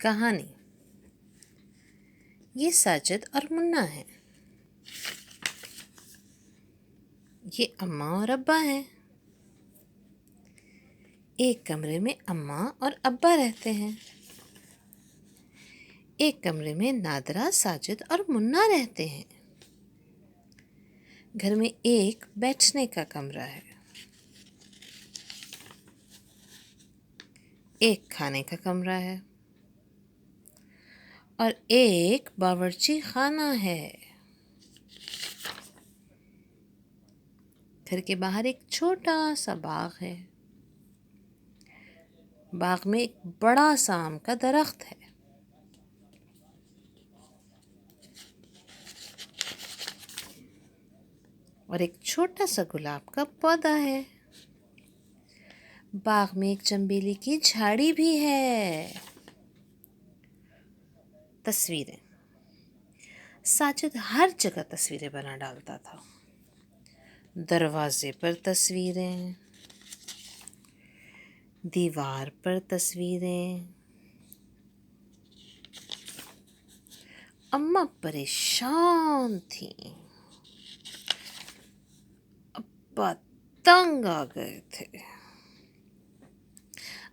کہانی۔ یہ ساجد اور منا ہے۔ یہ اماں اور ابا ہیں۔ ایک کمرے میں اماں اور ابا رہتے ہیں۔ ایک کمرے میں نادرہ، ساجد اور منا رہتے ہیں۔ گھر میں ایک بیٹھنے کا کمرہ ہے، ایک کھانے کا کمرہ ہے اور ایک باورچی خانہ ہے۔ گھر کے باہر ایک چھوٹا سا باغ ہے۔ باغ میں ایک بڑا سا آم کا درخت ہے۔ اور ایک چھوٹا سا گلاب کا پودا ہے۔ باغ میں ایک چنبیلی کی جھاڑی بھی ہے۔ تصویریں۔ ساجد ہر جگہ تصویریں بنا ڈالتا تھا۔ دروازے پر تصویریں، دیوار پر تصویریں۔ اماں پریشان تھیں، ابا تنگ آ گئے تھے۔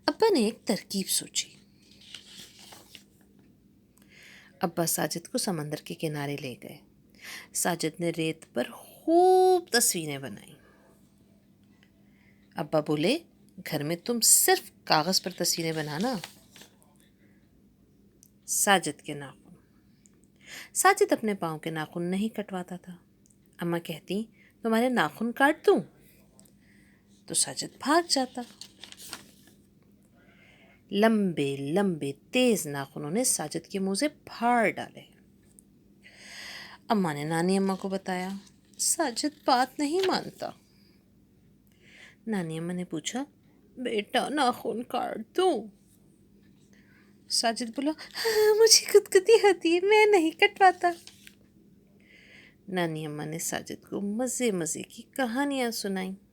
ابا نے ایک ترکیب سوچی۔ ابا ساجد کو سمندر کے کنارے لے گئے۔ ساجد نے ریت پر خوب تصویریں بنائیں۔ ابا بولے، گھر میں تم صرف کاغذ پر تصویریں بنانا۔ ساجد کے ناخن۔ ساجد اپنے پاؤں کے ناخن نہیں کٹواتا تھا۔ اماں کہتی، تمہارے ناخن کاٹ دوں؟ تو ساجد بھاگ جاتا۔ لمبے لمبے تیز ناخنوں نے ساجد کے منہ سے پھاڑ ڈالے۔ اماں نے نانی اماں کو بتایا۔ ساجد بات نہیں مانتا۔ نانی اماں نے پوچھا، بیٹا ناخن کاٹ دوں؟ ساجد بولا، مجھے گدگدی ہوتی ہے، میں نہیں کٹواتا۔ نانی اماں نے ساجد کو مزے مزے کی کہانیاں سنائیں۔